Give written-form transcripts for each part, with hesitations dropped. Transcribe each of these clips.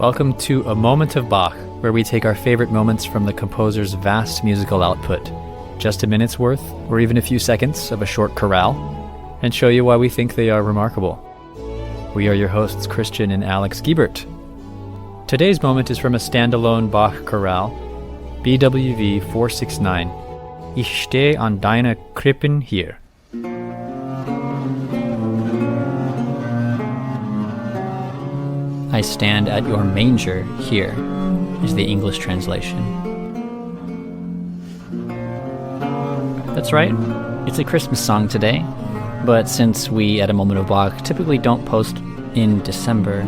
Welcome to A Moment of Bach, where we take our favorite moments from the composer's vast musical output, just a minute's worth, or even a few seconds of a short chorale, and show you why we think they are remarkable. We are your hosts, Christian and Alex Giebert. Today's moment is from a standalone Bach chorale, BWV 469, Ich steh an deiner Krippen, hier. I stand at your manger, here, is the English translation. That's right, it's a Christmas song today, but since we at A Moment of Bach typically don't post in December,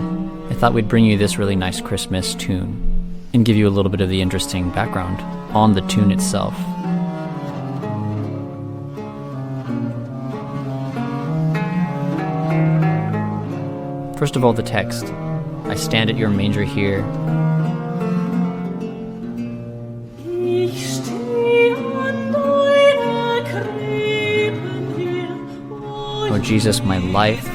I thought we'd bring you this really nice Christmas tune and give you a little bit of the interesting background on the tune itself. First of all, the text. I stand at your manger here. Oh Jesus, my life.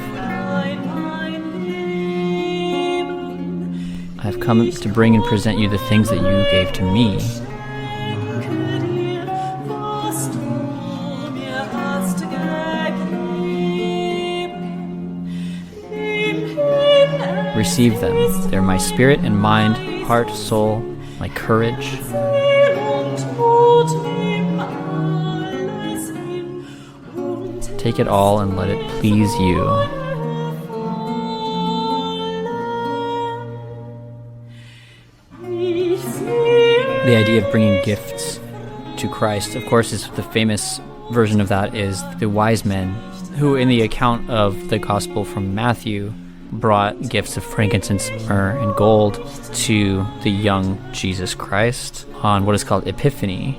I have come to bring and present you the things that you gave to me. Receive them. They're my spirit and mind, heart, soul, my courage. Take it all and let it please you. The idea of bringing gifts to Christ, of course, is the famous version of that is the wise men who, in the account of the gospel from Matthew, brought gifts of frankincense, myrrh, and gold to the young Jesus Christ on what is called Epiphany.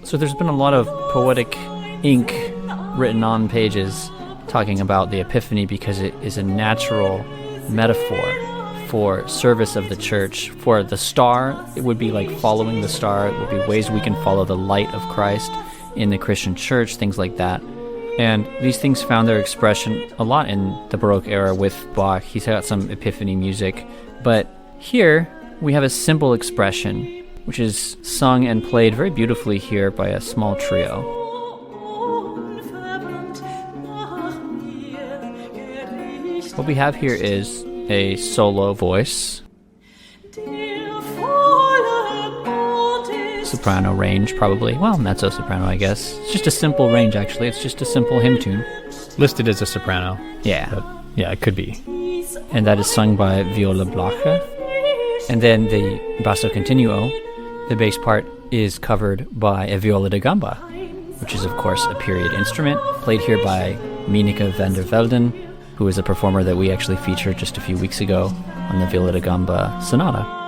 So there's been a lot of poetic ink written on pages talking about the Epiphany because it is a natural metaphor for service of the church. For the star, it would be like following the star. It would be ways we can follow the light of Christ in the Christian church, things like that. And these things found their expression a lot in the Baroque era with Bach. He's got some Epiphany music. But here, we have a simple expression, which is sung and played very beautifully here by a small trio. What we have here is a solo voice, soprano range, probably. Well, mezzo-soprano, I guess. It's just a simple range, actually. It's just a simple hymn tune. Listed as a soprano. Yeah. But yeah, it could be. And that is sung by Viola Blache. And then the basso continuo, the bass part, is covered by a viola da gamba, which is, of course, a period instrument, played here by Mieneke van der Velden, who is a performer that we actually featured just a few weeks ago on the viola da gamba sonata.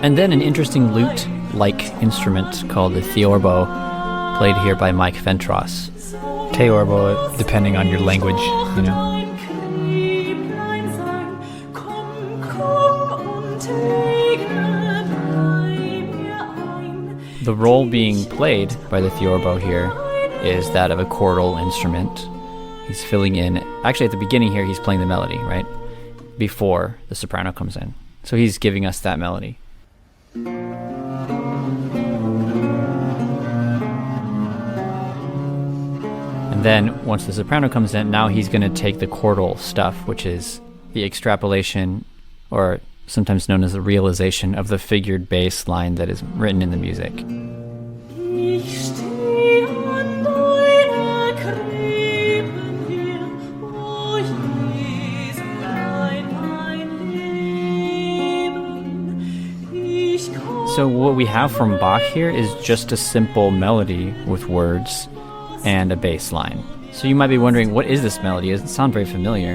And then an interesting lute-like instrument called the theorbo, played here by Mike Fentross. Theorbo, depending on your language, you know. The role being played by the theorbo here is that of a chordal instrument. He's filling in, actually at the beginning here, he's playing the melody, right? Before the soprano comes in. So he's giving us that melody. And then once the soprano comes in, now he's going to take the chordal stuff, which is the extrapolation, or sometimes known as the realization of the figured bass line that is written in the music. So what we have from Bach here is just a simple melody with words and a bass line. So you might be wondering, what is this melody? It doesn't sound very familiar.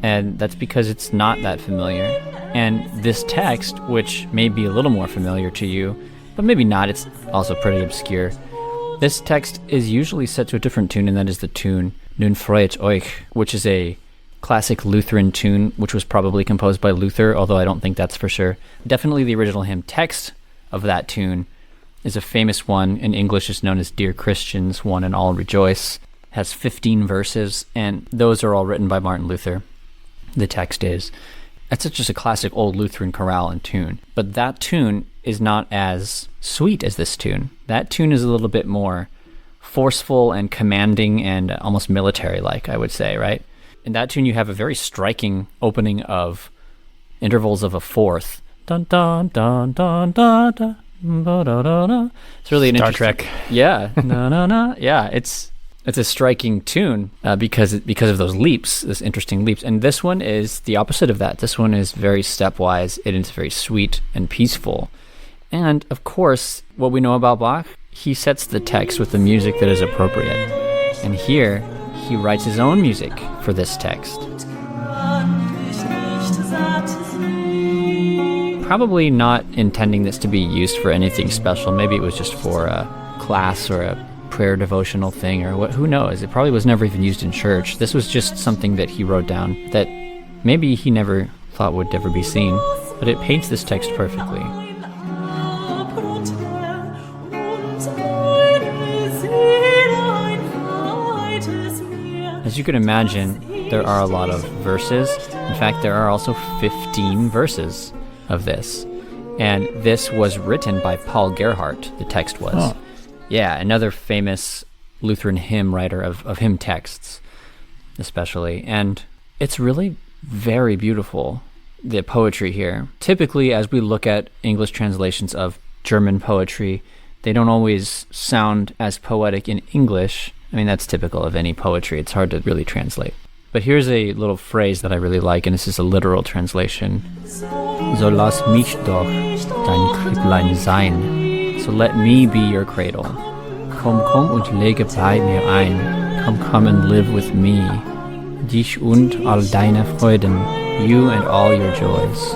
And that's because it's not that familiar. And this text, which may be a little more familiar to you, but maybe not, it's also pretty obscure. This text is usually set to a different tune, and that is the tune Nun freut euch, which is a classic Lutheran tune, which was probably composed by Luther, although I don't think that's for sure. Definitely the original hymn text of that tune is a famous one. In English, it's known as Dear Christians, One and All Rejoice. Has 15 verses, and those are all written by Martin Luther. The text is. That's just a classic old Lutheran chorale and tune. But that tune is not as sweet as this tune. That tune is a little bit more forceful and commanding and almost military-like, I would say, right? In that tune, you have a very striking opening of intervals of a fourth. Dun dun dun dun dun dun. It's really an Star interesting... Trek. Yeah. No, no, no. Yeah, it's a striking tune because of those leaps, this interesting leaps. And this one is the opposite of that. This one is very stepwise. It is very sweet and peaceful. And, of course, what we know about Bach, he sets the text with the music that is appropriate. And here, he writes his own music for this text. Probably not intending this to be used for anything special. Maybe it was just for a class or a prayer devotional thing or what, who knows. It probably was never even used in church. This was just something that he wrote down that maybe he never thought would ever be seen, but it paints this text perfectly. As you can imagine, there are a lot of verses. In fact, there are also 15 verses of this. And this was written by Paul Gerhardt, the text was. Oh. Yeah, another famous Lutheran hymn writer of hymn texts, especially. And it's really very beautiful, the poetry here. Typically, as we look at English translations of German poetry, they don't always sound as poetic in English. I mean, that's typical of any poetry. It's hard to really translate. But here's a little phrase that I really like, and this is a literal translation. So lass mich doch dein Kripplein sein. So let me be your cradle. Komm, komm und lege bei mir ein. Come and live with me. Dich und all deine Freuden. You and all your joys.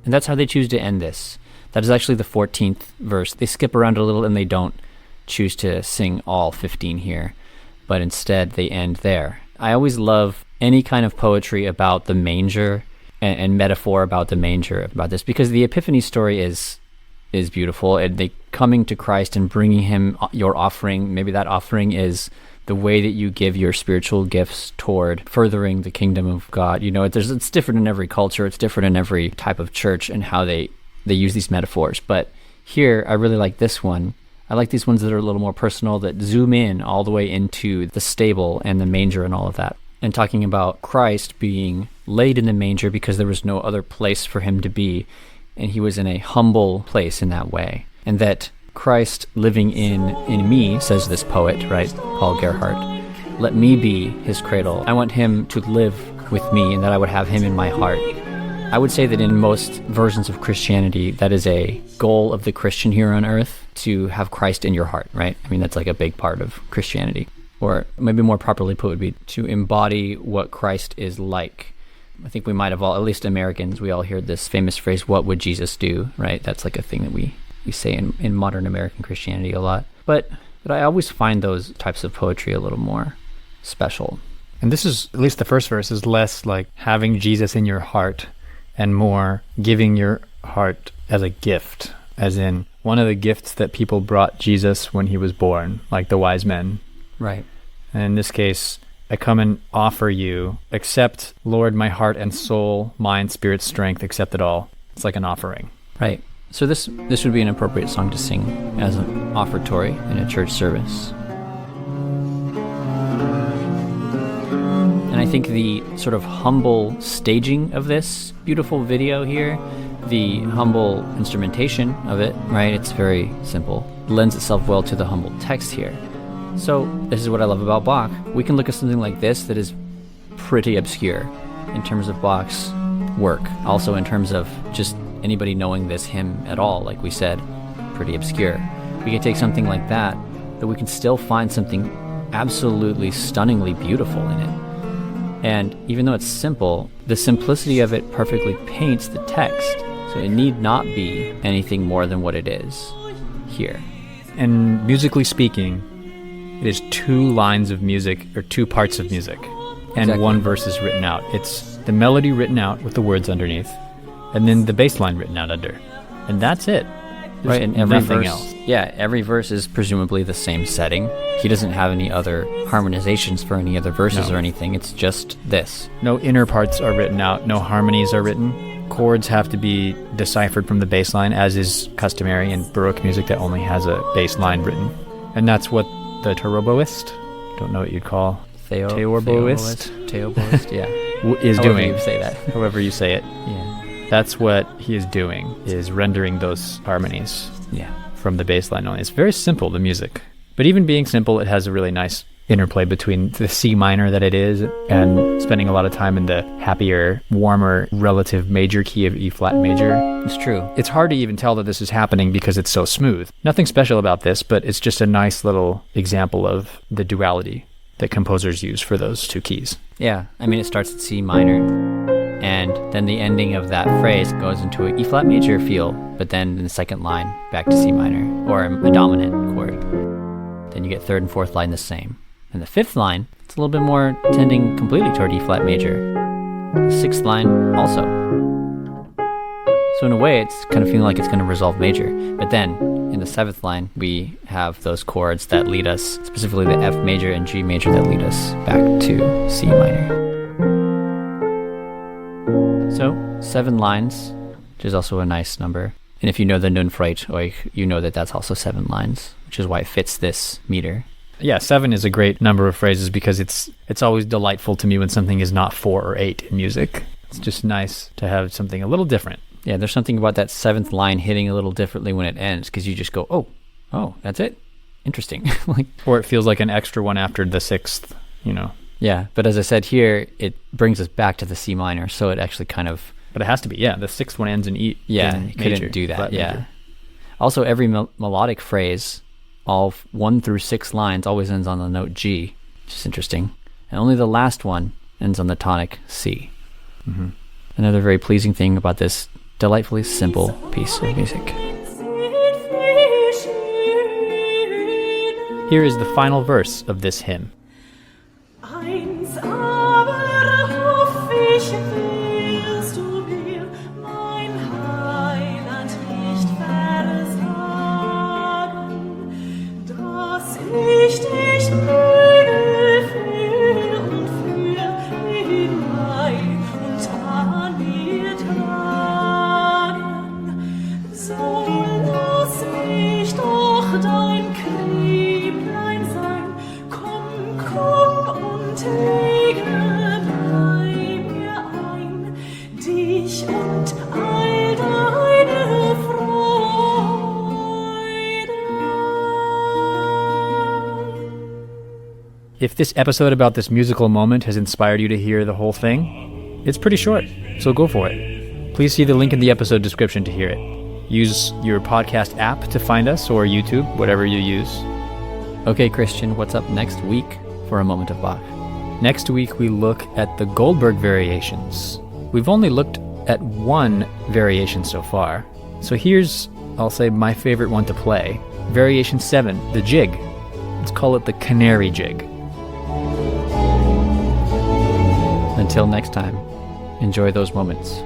And that's how they choose to end this. That is actually the 14th verse. They skip around a little and they don't choose to sing all 15 here, but instead they end there. I always love any kind of poetry about the manger and metaphor about the manger, about this, because the Epiphany story is beautiful, and they coming to Christ and bringing him your offering. Maybe that offering is the way that you give your spiritual gifts toward furthering the kingdom of God. You know, it's different in every culture. It's different in every type of church and how they use these metaphors. But here, I really like this one. I like these ones that are a little more personal, that zoom in all the way into the stable and the manger and all of that. And talking about Christ being laid in the manger because there was no other place for him to be, and he was in a humble place in that way. And that Christ living in me, says this poet, right, Paul Gerhardt, let me be his cradle. I want him to live with me, and that I would have him in my heart. I would say that in most versions of Christianity, that is a goal of the Christian here on earth, to have Christ in your heart, right? I mean, that's like a big part of Christianity. Or maybe more properly put would be to embody what Christ is like. I think we might have all, at least Americans, we all hear this famous phrase, what would Jesus do, right? That's like a thing that we say in modern American Christianity a lot. But I always find those types of poetry a little more special. And this is, at least the first verse, is less like having Jesus in your heart and more giving your heart as a gift, as in one of the gifts that people brought Jesus when he was born, like the wise men. Right. And in this case, I come and offer you, accept, Lord, my heart and soul, mind, spirit, strength, accept it all. It's like an offering. Right. So this would be an appropriate song to sing as an offertory in a church service. And I think the sort of humble staging of this beautiful video here, the humble instrumentation of it, right? It's very simple. Lends itself well to the humble text here. So this is what I love about Bach. We can look at something like this that is pretty obscure in terms of Bach's work. Also in terms of just anybody knowing this hymn at all, like we said, pretty obscure. We can take something like that, but we can still find something absolutely stunningly beautiful in it. And even though it's simple, the simplicity of it perfectly paints the text. So it need not be anything more than what it is here. And musically speaking, it is two lines of music, or two parts of music. and Exactly. one verse is written out. It's the melody written out with the words underneath, and then the bass line written out under. And that's it. There's Right, and every nothing verse, else. yeah, every verse is presumably the same setting. He doesn't have any other harmonizations for any other verses No. or anything. It's just this. No inner parts are written out. No harmonies are written. Chords have to be deciphered from the bass line, as is customary in Baroque music that only has a bass line written. And that's what the theorboist, don't know what you'd call, theorboist yeah. is However doing. you say that. However you say it. Yeah. That's what he is doing, is rendering those harmonies Yeah. from the bass line only. It's very simple, the music. But even being simple, it has a really nice interplay between the C minor that it is and spending a lot of time in the happier, warmer, relative major key of E flat major. It's true. It's hard to even tell that this is happening because it's so smooth. Nothing special about this, but it's just a nice little example of the duality that composers use for those two keys. Yeah. I mean, it starts at C minor. And then the ending of that phrase goes into an E flat major feel, but then in the second line, back to C minor, or a dominant chord. Then you get third and fourth line the same. And the fifth line, it's a little bit more tending completely toward E flat major. The sixth line also. So in a way, it's kind of feeling like it's going to resolve major. But then in the seventh line, we have those chords that lead us, specifically the F major and G major, that lead us back to C minor. So 7 lines, which is also a nice number. And if you know the Nunfreut, you know that that's also 7 lines, which is why it fits this meter. Yeah, 7 is a great number of phrases because it's always delightful to me when something is not 4 or 8 in music. It's just nice to have something a little different. Yeah, there's something about that 7th line hitting a little differently when it ends, because you just go, oh, that's it? Interesting. Or it feels like an extra one after the 6th, you know. Yeah, but as I said here, it brings us back to the C minor, so it actually kind of... But it has to be, yeah. The 6th one ends in E. Yeah, in you major, couldn't do that, flat yeah. major. Also, every melodic phrase, all 1 through 6 lines, always ends on the note G, which is interesting. And only the last one ends on the tonic C. Mm-hmm. Another very pleasing thing about this delightfully simple piece of music. Here is the final verse of this hymn. Eins aber hoff ich, willst du mir, mein Heiland, nicht versagen, dass ich dich möge für und für hinein und an mir tragen. So lass mich doch dein Kripplein sein, komm und lege bei mir ein, dich und all deine Freude. If this episode about this musical moment has inspired you to hear the whole thing, it's pretty short, so go for it. Please see the link in the episode description to hear it. Use your podcast app to find us, or YouTube, whatever you use. Okay, Christian, what's up next week for A Moment of Bach? Next week, we look at the Goldberg variations. We've only looked at one variation so far. So here's, I'll say, my favorite one to play. Variation 7, the jig. Let's call it the canary jig. Until next time, enjoy those moments.